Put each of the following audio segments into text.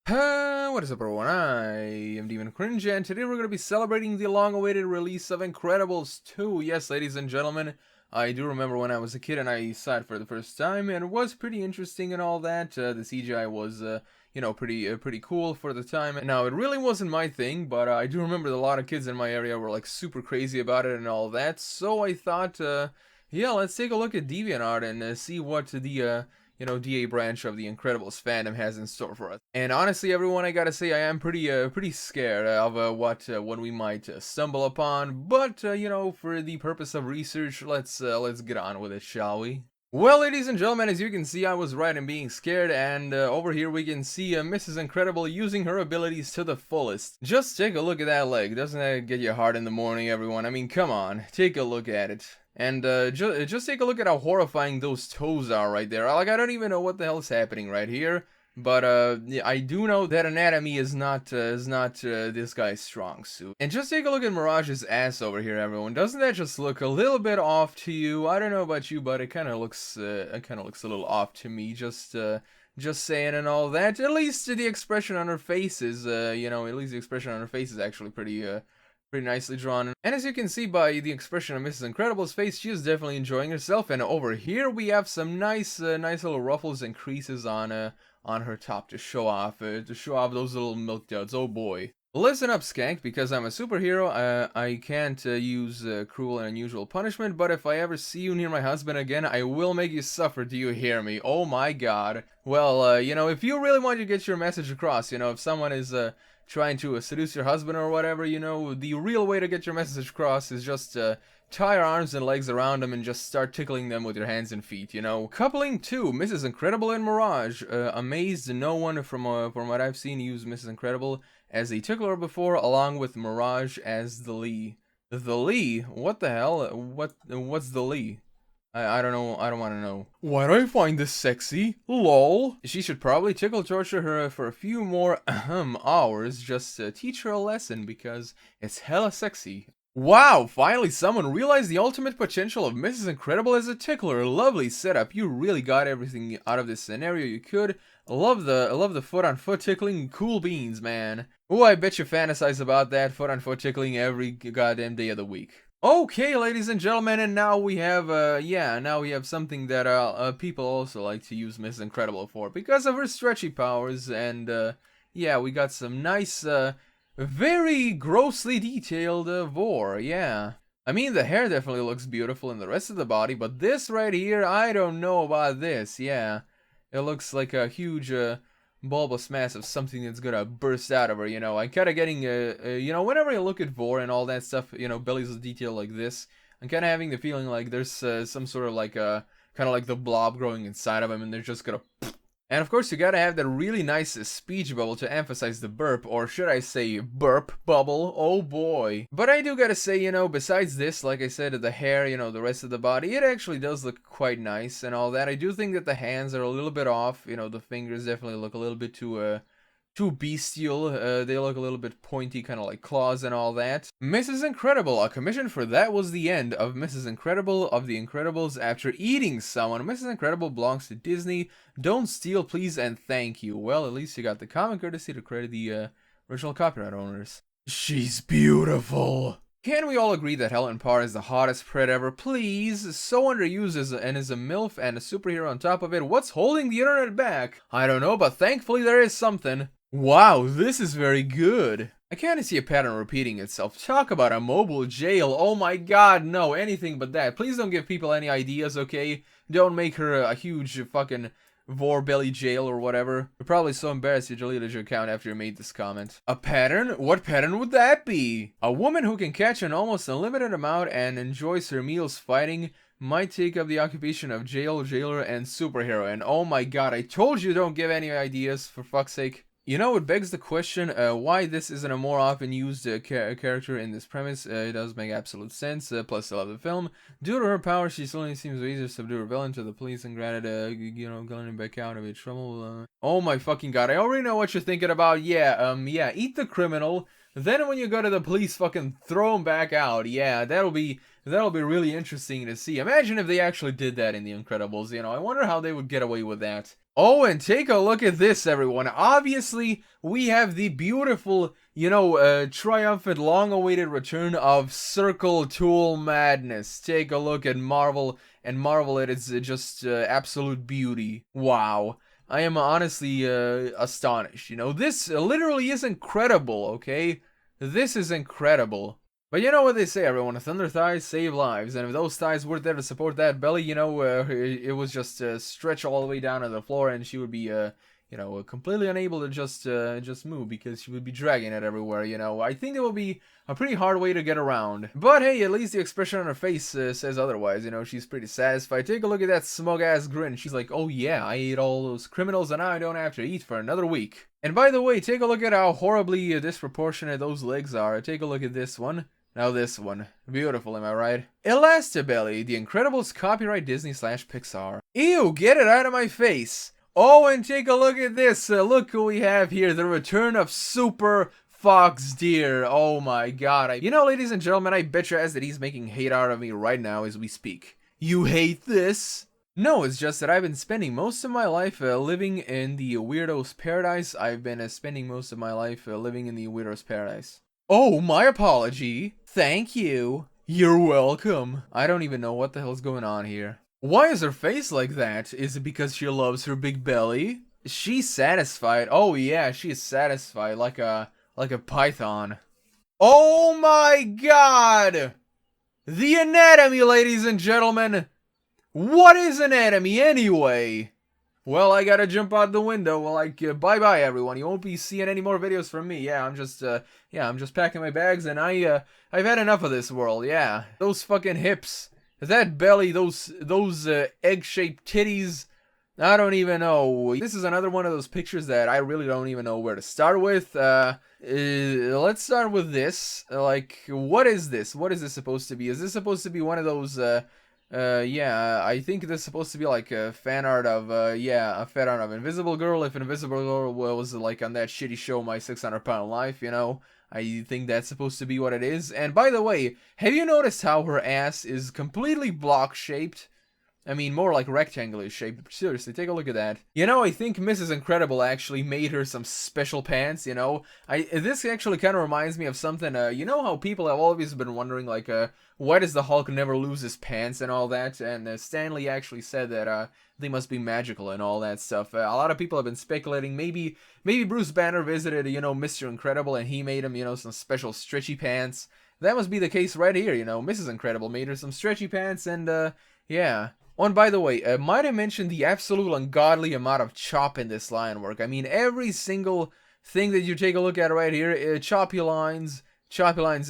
What is up everyone, I am Deviantart Cringe, and today we're going to be celebrating the long-awaited release of Incredibles 2. Yes, ladies and gentlemen, I do remember when I was a kid and I saw it for the first time, and it was pretty interesting and all that. The CGI was, pretty cool for the time. Now, it really wasn't my thing, but I do remember that a lot of kids in my area were, like, super crazy about it and all that, so I thought, yeah, let's take a look at DeviantArt and see what the, DA branch of the Incredibles fandom has in store for us. And honestly, everyone, I gotta say, I am pretty scared of what we might stumble upon. But for the purpose of research, let's get on with it, shall we? Well, ladies and gentlemen, as you can see, I was right in being scared, and over here we can see Mrs. Incredible using her abilities to the fullest. Just take a look at that leg. Doesn't that get your heart in the morning, everyone? I mean, come on, take a look at it. And just take a look at how horrifying those toes are right there. Like, I don't even know what the hell is happening right here. But yeah, I do know that anatomy is not this guy's strong suit. And just take a look at Mirage's ass over here, everyone. Doesn't that just look a little bit off to you? I don't know about you, but it kind of looks a little off to me. Just saying and all that. At least the expression on her face is, at least the expression on her face is actually pretty nicely drawn. And as you can see by the expression on Mrs. Incredible's face, she is definitely enjoying herself. And over here we have some nice little ruffles and creases on her top to show off those little milk duds. Oh boy. Listen up, skank, because I'm a superhero, I can't use cruel and unusual punishment, but if I ever see you near my husband again, I will make you suffer. Do you hear me? Oh my god. Well, if you really want to get your message across, if someone is trying to seduce your husband or whatever, the real way to get your message across is just tie your arms and legs around them and just start tickling them with your hands and feet, Coupling 2, Mrs. Incredible and Mirage. Amazed no one from what I've seen used Mrs. Incredible as a tickler before, along with Mirage as the Lee. The Lee? What the hell? What's the Lee? I don't know, I don't want to know. Why do I find this sexy? LOL. She should probably tickle torture her for a few more hours just to teach her a lesson because it's hella sexy. Wow, finally someone realized the ultimate potential of Mrs. Incredible as a tickler. Lovely setup. You really got everything out of this scenario you could. Love the foot-on-foot tickling. Cool beans, man. Oh, I bet you fantasize about that foot-on-foot tickling every goddamn day of the week. Okay, ladies and gentlemen, and now we have, something that, people also like to use Miss Incredible for, because of her stretchy powers, and, we got some nice, very grossly detailed, vor, yeah. I mean, the hair definitely looks beautiful in the rest of the body, but this right here, I don't know about this, yeah. It looks like a huge, bulbous mass of something that's gonna burst out of her, I'm kinda getting, whenever I look at Vor and all that stuff, Billy's detail like this, I'm kinda having the feeling like there's some sort of like, kinda like the blob growing inside of him, and they're just gonna And of course you gotta have that really nice speech bubble to emphasize the burp, or should I say burp bubble, oh boy. But I do gotta say, besides this, like I said, the hair, the rest of the body, it actually does look quite nice and all that. I do think that the hands are a little bit off, the fingers definitely look a little bit too bestial. They look a little bit pointy, kind of like claws and all that. Mrs. Incredible, a commission for that was the end of Mrs. Incredible of the Incredibles after eating someone. Mrs. Incredible belongs to Disney. Don't steal, please, and thank you. Well, at least you got the common courtesy to credit the original copyright owners. She's beautiful. Can we all agree that Helen Parr is the hottest pred ever, please? So underused and is a MILF and a superhero on top of it. What's holding the internet back? I don't know, but thankfully there is something. Wow, this is very good. I can't see a pattern repeating itself. Talk about a mobile jail. Oh my god, no, anything but that. Please don't give people any ideas, okay? Don't make her a huge fucking Vor belly jail or whatever. You're probably so embarrassed you deleted your account after you made this comment. A pattern? What pattern would that be? A woman who can catch an almost unlimited amount and enjoys her meals fighting might take up the occupation of jailer, and superhero. And oh my god, I told you don't give any ideas, for fuck's sake. It begs the question why this isn't a more often used character in this premise. It does make absolute sense, plus I love the film. Due to her power, she suddenly seems easier to subdue her villain to the police and granted, getting back out of it trouble. Oh my fucking god, I already know what you're thinking about. Yeah, eat the criminal. Then when you go to the police, fucking throw him back out. Yeah, that'll be really interesting to see. Imagine if they actually did that in The Incredibles, I wonder how they would get away with that. Oh, and take a look at this, everyone. Obviously, we have the beautiful, triumphant, long-awaited return of Circle Tool Madness. Take a look at Marvel, and marvel at its just absolute beauty. Wow. I am honestly astonished. This literally is incredible, okay? This is incredible. But you know what they say, everyone, thunder thighs save lives, and if those thighs weren't there to support that belly, it was just stretch all the way down to the floor, and she would be, completely unable to just move, because she would be dragging it everywhere, I think it will be a pretty hard way to get around. But hey, at least the expression on her face says otherwise, she's pretty satisfied. Take a look at that smug-ass grin. She's like, oh yeah, I ate all those criminals, and now I don't have to eat for another week. And by the way, take a look at how horribly disproportionate those legs are. Take a look at this one. Now this one. Beautiful, am I right? Elastabelly, The Incredibles copyright Disney/Pixar. Ew, get it out of my face. Oh, and take a look at this. Look who we have here. The return of Super Fox Deer. Oh my god. Ladies and gentlemen, I bet your ass that he's making hate out of me right now as we speak. You hate this? No, it's just that I've been spending most of my life living in the Weirdo's Paradise. I've been spending most of my life living in the Weirdo's Paradise. Oh, my apology. Thank you. You're welcome. I don't even know what the hell's going on here. Why is her face like that? Is it because she loves her big belly? She's satisfied. Oh yeah, she is satisfied like a python. Oh my god! The anatomy, ladies and gentlemen. What is anatomy anyway? Well, I gotta jump out the window. Well, bye-bye, everyone. You won't be seeing any more videos from me. Yeah, I'm just packing my bags, and I've had enough of this world. Yeah, those fucking hips, that belly, those egg-shaped titties. I don't even know. This is another one of those pictures that I really don't even know where to start with. Let's start with this. Like, what is this? What is this supposed to be? Is this supposed to be one of those, yeah, I think this is supposed to be like a fan art of, a fan art of Invisible Girl, if Invisible Girl was like on that shitty show, My 600-Pound Life, I think that's supposed to be what it is. And by the way, have you noticed how her ass is completely block-shaped? I mean, more like rectangular shape. Seriously, take a look at that. I think Mrs. Incredible actually made her some special pants, This actually kind of reminds me of something, you know how people have always been wondering, like, why does the Hulk never lose his pants and all that? And Stan Lee actually said that, they must be magical and all that stuff. A lot of people have been speculating, maybe Bruce Banner visited, Mr. Incredible, and he made him, some special stretchy pants. That must be the case right here, Mrs. Incredible made her some stretchy pants, and, yeah. Oh, and by the way, might I mention the absolute ungodly amount of chop in this line work. I mean, every single thing that you take a look at right here, choppy lines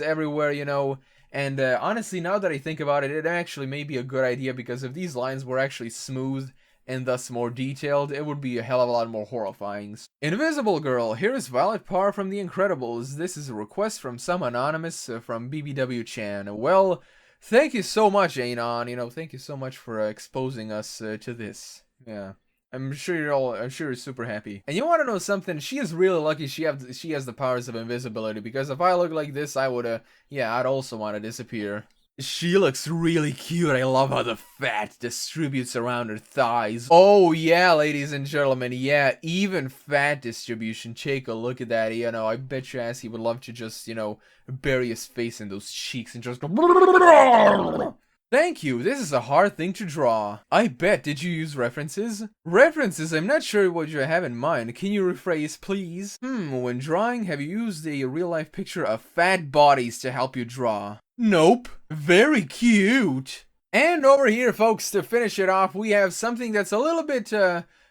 everywhere, And honestly, now that I think about it, it actually may be a good idea, because if these lines were actually smooth and thus more detailed, it would be a hell of a lot more horrifying. Invisible Girl, here is Violet Parr from The Incredibles. This is a request from some anonymous from BBW-chan. Well, thank you so much, Anon. Thank you so much for exposing us to this. Yeah. I'm sure you're super happy. And you want to know something? She is really lucky she has the powers of invisibility, because if I look like this, I would, I'd also want to disappear. She looks really cute. I love how the fat distributes around her thighs. Oh yeah, ladies and gentlemen, yeah, even fat distribution. Take a look at that. I bet your ass he would love to just, bury his face in those cheeks and just go. Thank you, this is a hard thing to draw. I bet, did you use references? References, I'm not sure what you have in mind. Can you rephrase, please? When drawing, have you used a real-life picture of fat bodies to help you draw? Nope. Very cute. And over here, folks, to finish it off, we have something that's a little bit,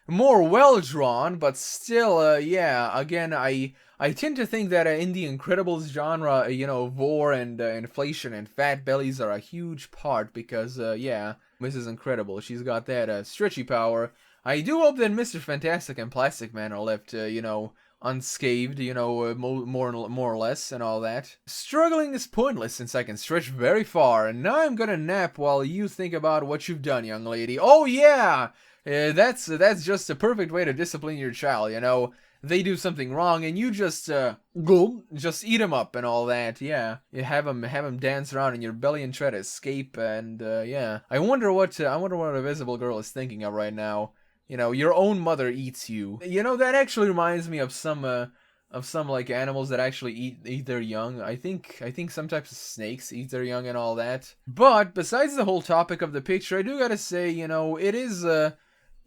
more well-drawn, but still, yeah, again, I tend to think that in the Incredibles genre, vor and inflation and fat bellies are a huge part, because, yeah, Mrs. Incredible, she's got that stretchy power. I do hope that Mr. Fantastic and Plastic Man are left, unscathed, more or less, and all that. Struggling is pointless since I can stretch very far, and now I'm gonna nap while you think about what you've done, young lady. Oh, yeah! That's just a perfect way to discipline your child, They do something wrong, and you just eat them up and all that. Yeah, you have them dance around in your belly and try to escape. And yeah, I wonder what Invisible Girl is thinking of right now. you know, your own mother eats you. You know, that actually reminds me of some like animals that actually eat their young. I think some types of snakes eat their young and all that. But besides the whole topic of the picture, I do gotta say, you know, it is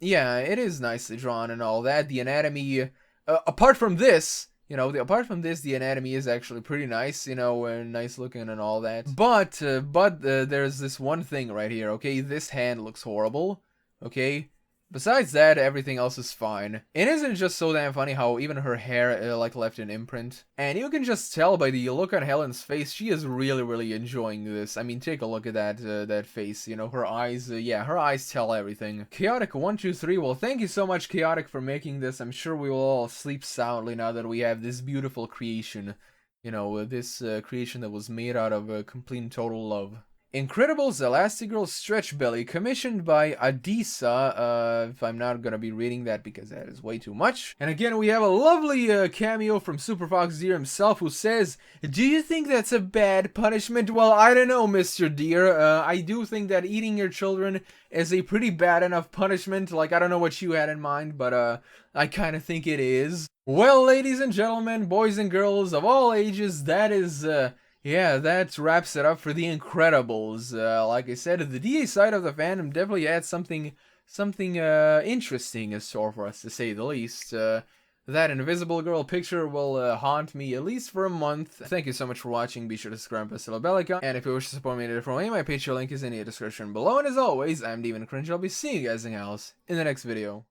yeah, it is nicely drawn and all that. The anatomy, apart from this, you know, apart from this, the anatomy is actually pretty nice, you know, and nice looking and all that. But there's this one thing right here, okay? This hand looks horrible, okay? Besides that, everything else is fine. It isn't just so damn funny how even her hair, like, left an imprint. And you can just tell by the look on Helen's face, she is really, really enjoying this. I mean, take a look at that face, you know, her eyes, yeah, her eyes tell everything. Chaotic123, well, thank you so much, Chaotic, for making this. I'm sure we will all sleep soundly now that we have this beautiful creation. You know, this creation that was made out of complete and total love. Incredibles Elastigirl Stretch Belly, commissioned by Adisa, if I'm not gonna be reading that because that is way too much. And again, we have a lovely cameo from Super Fox Deer himself, who says, "Do you think that's a bad punishment?" Well, I don't know, Mr. Deer. I do think that eating your children is a pretty bad enough punishment. Like, I don't know what you had in mind, but I kind of think it is. Well, ladies and gentlemen, boys and girls of all ages, that is, yeah, that wraps it up for The Incredibles. Like I said, the DA side of the fandom definitely had something interesting in store for us, to say the least. That Invisible Girl picture will haunt me at least for a month. Thank you so much for watching. Be sure to subscribe and press the bell icon. And if you wish to support me in a different way, my Patreon link is in the description below. And as always, I'm Deviantart Cringe. I'll be seeing you guys else in the next video.